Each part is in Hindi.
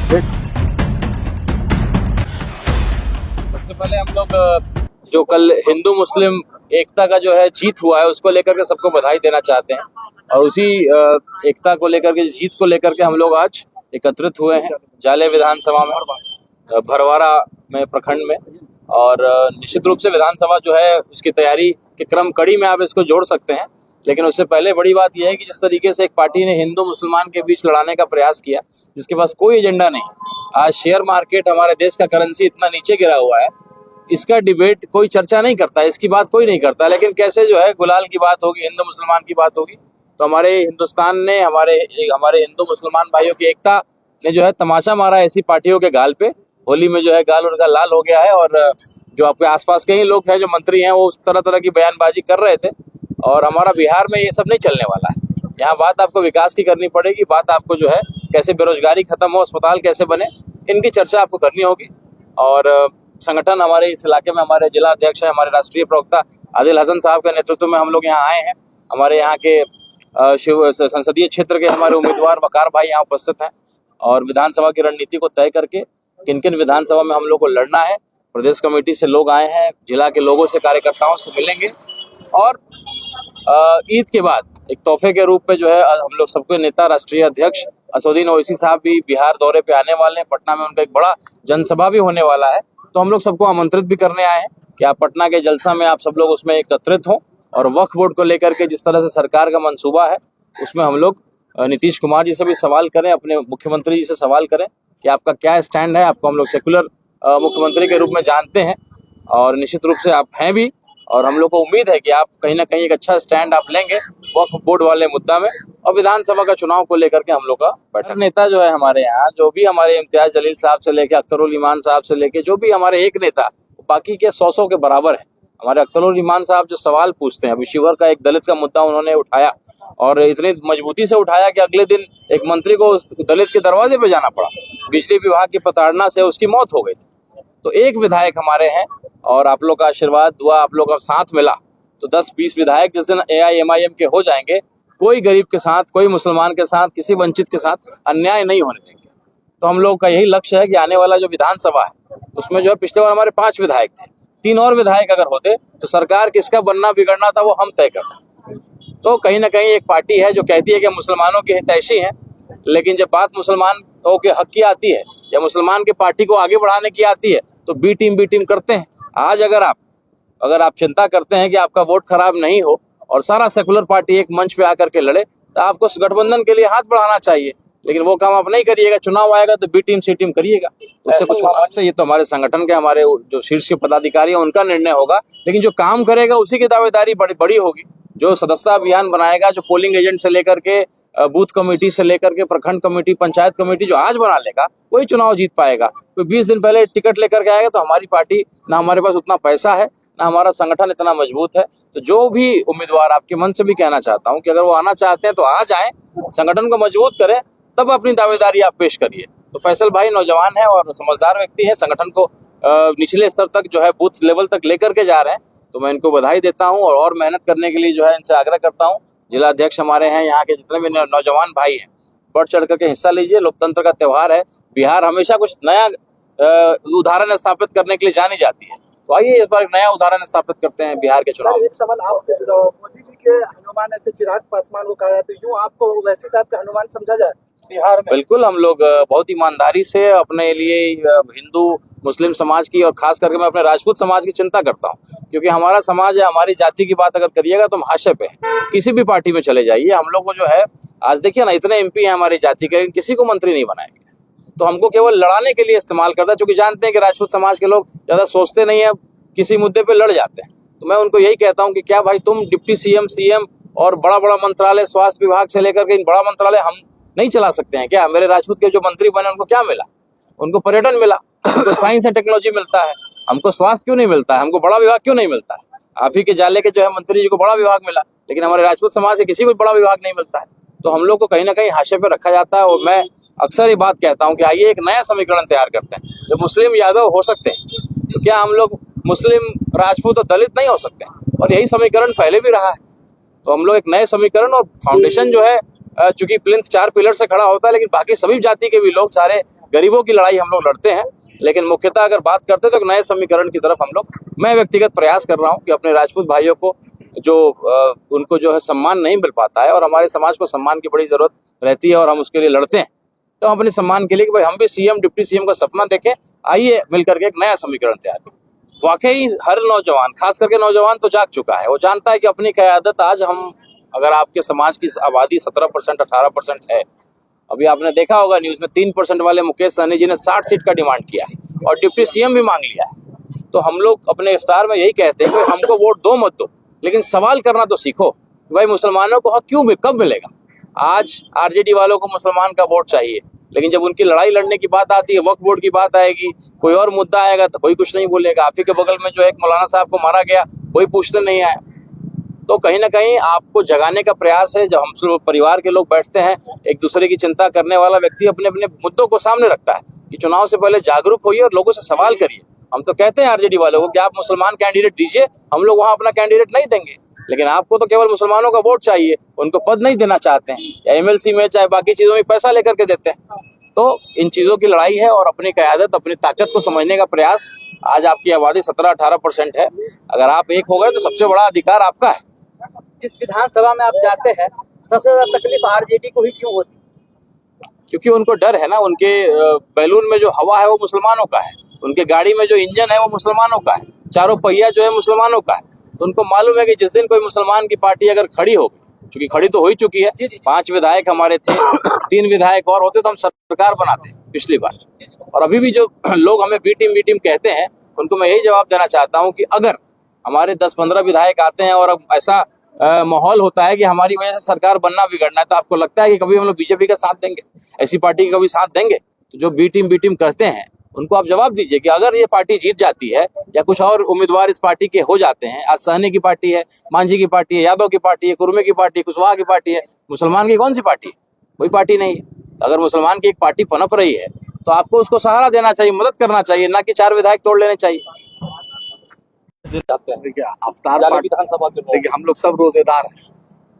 सबसे पहले हम लोग जो कल हिंदू मुस्लिम एकता का जो है जीत हुआ है उसको लेकर के सबको बधाई देना चाहते हैं और उसी एकता को लेकर के जीत को लेकर के हम लोग आज एकत्रित हुए हैं जाले विधानसभा में भरवारा में प्रखंड में। और निश्चित रूप से विधानसभा जो है उसकी तैयारी के क्रम कड़ी में आप इसको जोड़ सकते हैं, लेकिन उससे पहले बड़ी बात यह है कि जिस तरीके से एक पार्टी ने हिंदू मुसलमान के बीच लड़ाने का प्रयास किया जिसके पास कोई एजेंडा नहीं। आज शेयर मार्केट हमारे देश का करेंसी इतना नीचे गिरा हुआ है, इसका डिबेट कोई चर्चा नहीं करता, इसकी बात कोई नहीं करता, लेकिन कैसे जो है गुलाल की बात होगी, हिंदू मुसलमान की बात होगी। तो हमारे हिंदुस्तान ने हमारे हिंदू मुसलमान भाइयों की एकता ने जो है तमाशा मारा ऐसी पार्टियों के गाल पे। होली में जो है गाल उनका लाल हो गया है और जो आपके आसपास के ही लोग हैं जो मंत्री हैं वो उस तरह तरह की बयानबाजी कर रहे थे। और हमारा बिहार में ये सब नहीं चलने वाला है। यहाँ बात आपको विकास की करनी पड़ेगी, बात आपको जो है कैसे बेरोजगारी खत्म हो, अस्पताल कैसे बने, इनकी चर्चा आपको करनी होगी। और संगठन हमारे इस इलाके में हमारे जिला अध्यक्ष हैं, हमारे राष्ट्रीय प्रवक्ता आदिल हसन साहब के नेतृत्व में हम लोग यहाँ आए हैं। हमारे यहाँ के संसदीय क्षेत्र के हमारे उम्मीदवार वकार भाई यहाँ उपस्थित हैं और विधानसभा की रणनीति को तय करके किन किन विधानसभा में हम लोग को लड़ना है, प्रदेश कमेटी से लोग आए हैं, जिला के लोगों से कार्यकर्ताओं से मिलेंगे और ईद के बाद एक तोहफे के रूप में जो है हम लोग सबके नेता राष्ट्रीय अध्यक्ष असदुद्दीन ओवैसी साहब भी बिहार दौरे पे आने वाले हैं। पटना में उनका एक बड़ा जनसभा भी होने वाला है, तो हम लोग सबको आमंत्रित भी करने आए हैं कि आप पटना के जलसा में आप सब लोग उसमें एकत्रित हों। और वक्फ बोर्ड को लेकर के जिस तरह से सरकार का मंसूबा है उसमें हम लोग नीतीश कुमार जी से भी सवाल करें, अपने मुख्यमंत्री जी से सवाल करें कि आपका क्या स्टैंड है। आपको हम लोग सेकुलर मुख्यमंत्री के रूप में जानते हैं और निश्चित रूप से आप हैं भी, और हम लोग को उम्मीद है कि आप कहीं ना कहीं एक अच्छा स्टैंड आप लेंगे वक्फ बोर्ड वाले मुद्दा में। और विधानसभा का चुनाव को लेकर के हम लोग का बैठक नेता जो है हमारे यहाँ, जो भी हमारे इम्तियाज जलील साहब से लेके अख्तरुल ईमान साहब से लेके जो भी हमारे एक नेता, बाकी के 100 के बराबर है। हमारे अख्तरुल ईमान साहब जो सवाल पूछते हैं, अभी शिवहर का एक दलित का मुद्दा उन्होंने उठाया और इतनी मजबूती से उठाया कि अगले दिन एक मंत्री को उस दलित के दरवाजे पे जाना पड़ा, बिजली विभाग की प्रताड़ना से उसकी मौत हो गई थी। तो एक विधायक हमारे हैं और आप लोग का आशीर्वाद दुआ आप लोग का साथ मिला तो 10-20 विधायक जिस दिन AIMIM के हो जाएंगे, कोई गरीब के साथ, कोई मुसलमान के साथ, किसी वंचित के साथ अन्याय नहीं होने देंगे। तो हम लोग का यही लक्ष्य है कि आने वाला जो विधानसभा है उसमें जो है पिछले बार हमारे 5 विधायक थे, 3 और विधायक अगर होते तो सरकार किसका बनना बिगड़ना था वो हम तय करते। तो कहीं ना कहीं एक पार्टी है जो कहती है कि मुसलमानों की हितैषी है, लेकिन जब बात मुसलमानों के हक की आती है या मुसलमान की पार्टी को आगे बढ़ाने की आती है तो बी टीम करते हैं। आज अगर आप चिंता करते हैं कि आपका वोट खराब नहीं हो और सारा सेकुलर पार्टी एक मंच पे आकर के लड़े तो आपको गठबंधन के लिए हाथ बढ़ाना चाहिए, लेकिन वो काम आप नहीं करिएगा। चुनाव आएगा तो बी टीम सी टीम करिएगा, उससे कुछ होगा से। ये तो हमारे संगठन के हमारे जो शीर्ष पदाधिकारी हैं उनका निर्णय होगा, लेकिन जो काम करेगा उसी की दावेदारी बड़ी होगी। जो सदस्यता अभियान बनाएगा, जो पोलिंग एजेंट से लेकर के बूथ कमेटी से लेकर के प्रखंड कमेटी, पंचायत कमेटी जो आज बना लेगा वही चुनाव जीत पाएगा। कोई 20 दिन पहले टिकट लेकर के आएगा तो हमारी पार्टी ना, हमारे पास उतना पैसा है ना, हमारा संगठन इतना मजबूत है। तो जो भी उम्मीदवार, आपके मन से भी कहना चाहता हूं कि अगर वो आना चाहते हैं तो आ जाएं, संगठन को मजबूत करें, तब अपनी दावेदारी आप पेश करिए। तो फैसल भाई नौजवान है और समझदार व्यक्ति है, संगठन को निचले स्तर तक जो है बूथ लेवल तक लेकर के जा रहे हैं, तो मैं इनको बधाई देता हूं और मेहनत करने के लिए जो है इनसे आग्रह करता हूं। जिला अध्यक्ष हमारे हैं, यहाँ के जितने भी नौजवान भाई हैं, बढ़ चढ़ करके हिस्सा लीजिए। लोकतंत्र का त्योहार है, बिहार हमेशा कुछ नया उदाहरण स्थापित करने के लिए जानी जाती है, तो आइए इस बार एक नया उदाहरण स्थापित करते हैं बिहार के चुनाव। एक सवाल आप, मोदी जी के हनुमान ऐसे चिराग पासवान को कहा जाता है, यूँ आपको वैसे साहब का हनुमान समझा जाए बिहार में? बिल्कुल, हम लोग बहुत ईमानदारी से अपने लिए हिंदू मुस्लिम समाज की और खास करके मैं अपने राजपूत समाज की चिंता करता हूं, क्योंकि हमारा समाज है, हमारी जाति की बात अगर करिएगा तो हम हाशिए पे हैं। किसी भी पार्टी में चले जाइए, हम लोग को जो है आज देखिए ना, इतने MP हैं हमारी जाति के, किसी को मंत्री नहीं बनाएंगे। तो हमको केवल लड़ाने के लिए इस्तेमाल करता है, क्योंकि जानते हैं कि राजपूत समाज के लोग ज्यादा सोचते नहीं है, किसी मुद्दे पे लड़ जाते हैं। तो मैं उनको यही कहता हूँ कि क्या भाई, तुम डिप्टी CM और बड़ा मंत्रालय, स्वास्थ्य विभाग से लेकर के इन बड़ा मंत्रालय हम नहीं चला सकते हैं क्या? मेरे राजपूत के जो मंत्री बने उनको क्या मिला? उनको पर्यटन मिला, उनको साइंस एंड टेक्नोलॉजी मिलता है, हमको स्वास्थ्य क्यों नहीं मिलता है? हमको बड़ा विभाग क्यों नहीं मिलता है? आप ही के जाले के जो है मंत्री जी को बड़ा विभाग मिला, लेकिन हमारे राजपूत समाज से किसी को बड़ा विभाग नहीं मिलता है। तो हम लोग को कहीं ना कहीं हाशिए पे रखा जाता है। और मैं अक्सर ये बात कहता हूँ कि आइए एक नया समीकरण तैयार करते हैं। जो मुस्लिम यादव हो सकते हैं, तो क्या हम लोग मुस्लिम, राजपूत और दलित नहीं हो सकते? और यही समीकरण पहले भी रहा है। तो हम लोग एक नए समीकरण और फाउंडेशन जो है चूंकि प्लिंथ 4 पिलर से खड़ा होता है, लेकिन बाकी सभी जाति के भी लोग, सारे गरीबों की लड़ाई हम लोग लड़ते हैं। लेकिन मुख्यतः अगर बात करते तो एक नए समीकरण की तरफ हम लोग, मैं व्यक्तिगत प्रयास कर रहा हूं कि अपने राजपूत भाइयों को जो उनको जो है सम्मान नहीं मिल पाता है, और हमारे समाज को सम्मान की बड़ी जरूरत रहती है और हम उसके लिए लड़ते हैं, तो हम अपने सम्मान के लिए कि भाई हम भी सीएम डिप्टी सीएम का सपना देखें, आइए मिलकर के एक नया समीकरण तैयार करें। वाकई हर नौजवान, खास करके नौजवान तो जाग चुका है, वो जानता है कि अपनी क़यादत आज हम, अगर आपके समाज की आबादी 17% 18% है, अभी आपने देखा होगा न्यूज में 3% वाले मुकेश सहनी जी ने 60 सीट का डिमांड किया और डिप्टी सीएम भी मांग लिया है। तो हम लोग अपने इफ्तार में यही कहते हैं कि हमको वोट दो मत दो, लेकिन सवाल करना तो सीखो। भाई मुसलमानों को हक क्यों कब मिलेगा? आज आरजेडी वालों को मुसलमान का वोट चाहिए, लेकिन जब उनकी लड़ाई लड़ने की बात आती है, वक्फ बोर्ड की बात आएगी, कोई और मुद्दा आएगा तो कोई कुछ नहीं बोलेगा। आप ही के बगल में जो एक मौलाना साहब को मारा गया, कोई पूछने नहीं आया। तो कहीं ना कहीं आपको जगाने का प्रयास है। जब हम परिवार के लोग बैठते हैं, एक दूसरे की चिंता करने वाला व्यक्ति अपने अपने मुद्दों को सामने रखता है कि चुनाव से पहले जागरूक होइए और लोगों से सवाल करिए। हम तो कहते हैं आरजेडी वालों को कि आप मुसलमान कैंडिडेट दीजिए, हम लोग वहां अपना कैंडिडेट नहीं देंगे, लेकिन आपको तो केवल मुसलमानों का वोट चाहिए, उनको पद नहीं देना चाहते हैं, या एमएलसी में चाहे बाकी चीजों में पैसा लेकर के देते हैं। तो इन चीजों की लड़ाई है और अपनी क़यादत, अपनी ताकत को समझने का प्रयास। आज आपकी आबादी 17-18% है, अगर आप एक हो गए तो सबसे बड़ा अधिकार आपका है। जिस विधानसभा में आप जाते हैं, सबसे ज्यादा तकलीफ आरजेडी को ही क्यों होती? क्योंकि उनको डर है ना, उनके बैलून में जो हवा है वो मुसलमानों का है, उनके गाड़ी में जो इंजन है वो मुसलमानों का है, चारों पहिया जो है मुसलमानों का है। तो उनको मालूम है कि जिस दिन कोई मुसलमान की पार्टी अगर खड़ी होगी, क्योंकि खड़ी तो हो ही चुकी है, 5 विधायक हमारे थे, 3 विधायक और होते तो हम सरकार बनाते पिछली बार। और अभी भी जो लोग हमें बी टीम कहते हैं, उनको मैं यही जवाब देना चाहता हूँ कि अगर हमारे 10-15 विधायक आते हैं और अब ऐसा माहौल होता है कि हमारी वजह से सरकार बनना बिगड़ना है, तो आपको लगता है कि कभी हम लोग बीजेपी का साथ देंगे? ऐसी पार्टी का कभी साथ देंगे? तो जो बी टीम करते हैं उनको आप जवाब दीजिए कि अगर ये पार्टी जीत जाती है या कुछ और उम्मीदवार इस पार्टी के हो जाते हैं, आज सहनी की पार्टी है, मांझी की पार्टी है, यादव की पार्टी है, कुरमे की पार्टी है, कुशवाहा की पार्टी है, मुसलमान की कौन सी पार्टी है? कोई पार्टी नहीं है। तो अगर मुसलमान की एक पार्टी पनप रही है तो आपको उसको सहारा देना चाहिए, मदद करना चाहिए, ना कि 4 विधायक तोड़ लेने चाहिए। देखिए अवतार पार्टी, देखिए हम लोग सब रोजेदार हैं,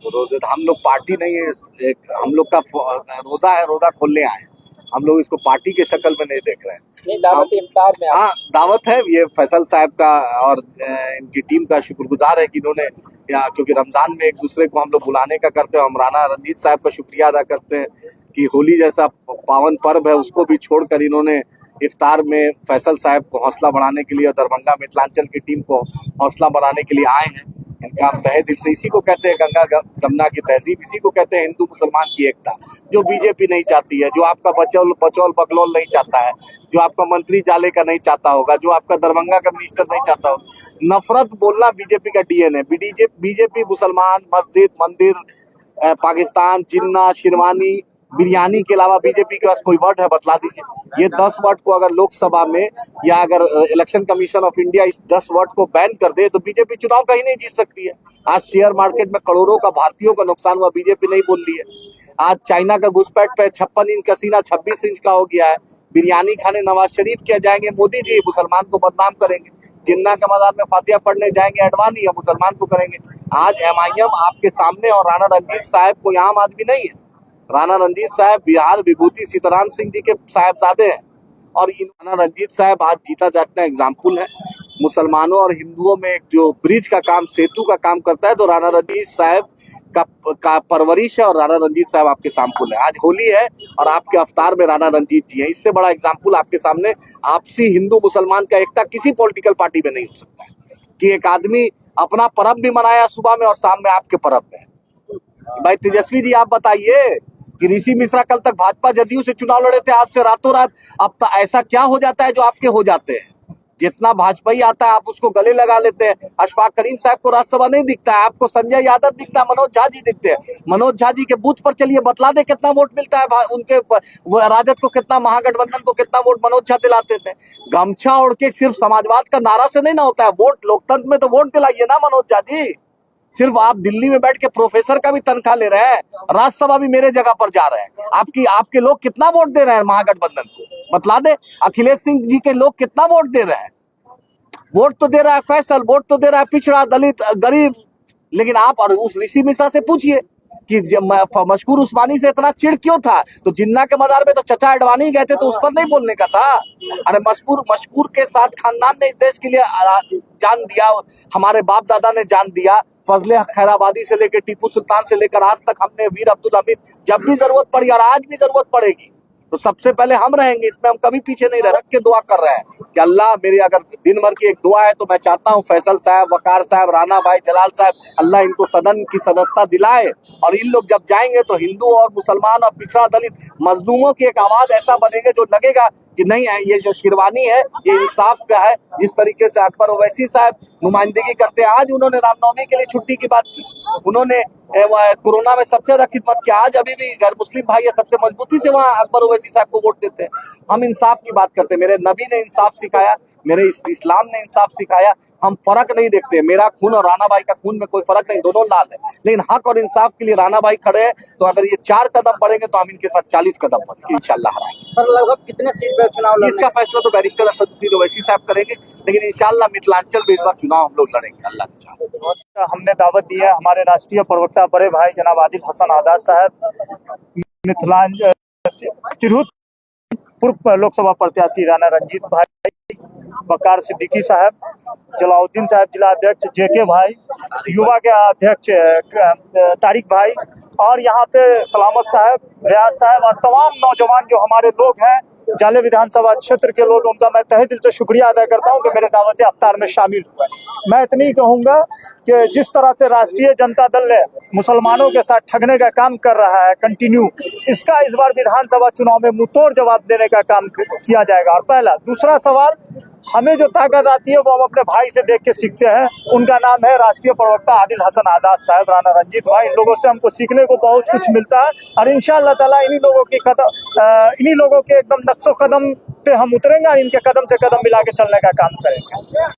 तो रोजेदार हम लोग पार्टी नहीं है, एक हम लोग का रोजा है, रोजा खोलने आए हैं। हम लोग इसको पार्टी के शक्ल में नहीं देख रहे हैं। दावत इफ्तार में हाँ दावत है, ये फैसल साहब का और इनकी टीम का शुक्रगुजार है कि इन्होंने, क्योंकि रमजान में एक दूसरे को हम लोग बुलाने का करते हैं। हम राणा रंजीत साहब का शुक्रिया अदा करते हैं कि होली जैसा पावन पर्व है उसको भी छोड़कर इन्होंने इफ्तार में फैसल साहब को हौसला बढ़ाने के लिए और दरभंगा मिथिलांचल की टीम को हौसला बढ़ाने के लिए आए हैं। इनका हम तहे दिल से, इसी को कहते हैं गंगा जमुना की तहजीब, इसी को कहते हैं हिंदू मुसलमान की एकता, जो बीजेपी नहीं चाहती है, जो आपका बचौल बकलौल नहीं चाहता है, जो आपका मंत्री जाले का नहीं चाहता होगा, जो आपका दरभंगा का मिनिस्टर नहीं चाहता होगा। नफरत बोलना बीजेपी का डीएनए। बीजेपी मुसलमान, मस्जिद, मंदिर, पाकिस्तान, जिन्ना, शेरवानी, बिरयानी के अलावा बीजेपी के पास कोई वर्ड है? बतला दीजिए। ये 10 वर्ड को अगर लोकसभा में या अगर इलेक्शन कमीशन ऑफ इंडिया इस 10 वर्ड को बैन कर दे तो बीजेपी चुनाव कहीं नहीं जीत सकती है। आज शेयर मार्केट में करोड़ों का भारतीयों का नुकसान हुआ, बीजेपी नहीं बोल रही है। आज चाइना का घुसपैठ पे 56 इंच का सीना 26 इंच का हो गया है। बिरयानी खाने नवाज शरीफ क्या जाएंगे मोदी जी, मुसलमान को बदनाम करेंगे। जिन्ना के मजार में फातिहा पढ़ने जाएंगे अडवाणी, या मुसलमान को करेंगे। आज एमआईएम आपके सामने, और राणा रंजीत साहब कोई आम आदमी नहीं है। राणा रंजीत साहब बिहार विभूति सीताराम सिंह जी के साहबजादे हैं, और राणा रंजीत साहब आज जीता जागता एग्जाम्पल है। मुसलमानों और हिंदुओं में जो ब्रिज का काम, सेतु का काम करता है, तो राणा रंजीत साहब का परवरिश है, और राणा रंजीत साहब आपके सैंपल है। आज होली है और आपके अवतार में राणा रंजीत जी है। इससे बड़ा एग्जाम्पल आपके सामने आपसी हिंदू मुसलमान का एकता किसी पॉलिटिकल पार्टी में नहीं हो सकता है कि एक आदमी अपना पर्व भी मनाया सुबह में और शाम में आपके पर्व में। भाई तेजस्वी जी, आप बताइए कि ऋषि मिश्रा कल तक भाजपा जदयू से चुनाव लड़े थे, आज से रातों रात अब तो ऐसा क्या हो जाता है जो आपके हो जाते हैं? जितना भाजपा ही आता है आप उसको गले लगा लेते हैं। अशफाक करीम साहब को राज्यसभा नहीं दिखता है, आपको संजय यादव दिखता है, मनोज झा जी दिखते हैं। मनोज झा जी के बूथ पर चलिए, बतला दे कितना वोट मिलता है उनके, राजद को कितना, महागठबंधन को कितना वोट मनोज झा दिलाते थे। गमछा ओढ़ के सिर्फ समाजवाद का नारा से नहीं ना होता है वोट, लोकतंत्र में तो वोट दिलाइए ना मनोज झा जी। सिर्फ आप दिल्ली में बैठ के प्रोफेसर का भी तनख्वाह ले रहे हैं, राज्यसभा भी मेरे जगह पर जा रहे हैं। आपके लोग कितना वोट दे रहे हैं महागठबंधन को? बतला दे। अखिलेश सिंह जी के लोग कितना वोट दे रहे हैं? वोट तो दे रहा है फैसल, वोट तो दे रहा है पिछड़ा, दलित, गरीब। लेकिन आप और उस ऋषि मिश्रा से पूछिए कि मशकूर उस्मानी से इतना चिढ़ क्यों था? तो जिन्ना के मजार में तो चचा अडवाणी गए थे, तो उस पर नहीं बोलने का था। अरे मशकूर के साथ खानदान ने इस देश के लिए जान दिया, हमारे बाप दादा ने जान दिया। फजले खैराबादी से लेकर टीपू सुल्तान से लेकर आज तक हमने वीर अब्दुल हमीद, जब भी जरूरत पड़ी और आज भी जरूरत पड़ेगी तो सबसे पहले हम रहेंगे, इसमें हम कभी पीछे नहीं रख के दुआ कर रहे हैं कि अल्लाह मेरी, अगर दिन भर की एक दुआ है तो मैं चाहता हूं फैसल साहब, वकार साहब, राणा भाई, जलाल साहब, अल्लाह इनको सदन की सदस्यता दिलाए और इन लोग जब जाएंगे तो हिंदू और मुसलमान और पिछड़ा दलित मजलूमों की एक आवाज ऐसा बनेंगे जो लगेगा कि नहीं ये जो शेरवानी है ये इंसाफ का है। जिस तरीके से अकबर ओवैसी साहब नुमाइंदगी करते हैं, आज उन्होंने रामनवमी के लिए छुट्टी की बात की, उन्होंने कोरोना में सबसे ज्यादा खिदमत किया, आज अभी भी गैर मुस्लिम भाई है सबसे मजबूती से वहाँ अकबर ओवैसी साहब को वोट देते हैं। हम इंसाफ की बात करते हैं, मेरे नबी ने इंसाफ सिखाया, मेरे इस्लाम ने इंसाफ सिखाया। हम फर्क नहीं देखते, मेरा खून और राणा भाई का खून में कोई फर्क नहीं, दोनों लाल है, लेकिन हक और इंसाफ के लिए राणा भाई खड़े हैं। तो अगर ये 4 कदम बढ़ेंगे तो हम इनके साथ 40 कदम बढ़ेंगे, इंशाल्लाह हराएंगे। सर लगभग कितने सीट पर चुनाव लड़ने? इसका फैसला तो बैरिस्टर असदुद्दीन ओवैसी साहब करेंगे, लेकिन इंशाल्लाह मिथिलांचल में इस बार चुनाव हम लोग लड़ेंगे, अल्लाह ने चाहा। हमने दावत दी है, हमारे राष्ट्रीय प्रवक्ता बड़े भाई जनाब आदिल हसन आजाद साहब, मिथिलांचल तिरहुत पूर्व लोकसभा प्रत्याशी राणा रंजीत भाई, वकार सिद्दीकी साहब, जलाउद्दीन साहब जिला अध्यक्ष, जेके भाई, युवा के अध्यक्ष तारिक भाई, और यहाँ पे सलामत साहब, रियाज साहब और तमाम नौजवान जो हमारे लोग हैं जाले विधानसभा क्षेत्र के लोग, उनका मैं तहे दिल से शुक्रिया अदा करता हूँ कि मेरे दावत इफ्तार में शामिल हुए। मैं इतनी ही कहूँगा कि जिस तरह से राष्ट्रीय जनता दल ने मुसलमानों के साथ ठगने का काम कर रहा है कंटिन्यू, इसका इस बार विधानसभा चुनाव में मुंहतोड़ जवाब देने का काम किया जाएगा। और पहला, दूसरा सवाल, हमें जो ताकत आती है वो हम अपने भाई से देख के सीखते हैं, उनका नाम है राष्ट्रीय प्रवक्ता आदिल हसन आजाद साहब, राणा रंजीत भाई। इन लोगों से हमको सीखने को बहुत कुछ मिलता है और इंशाअल्लाह ताला इन्हीं लोगों के एकदम नक्शो कदम पे हम उतरेंगे और इनके कदम से कदम मिला के चलने का काम करेंगे।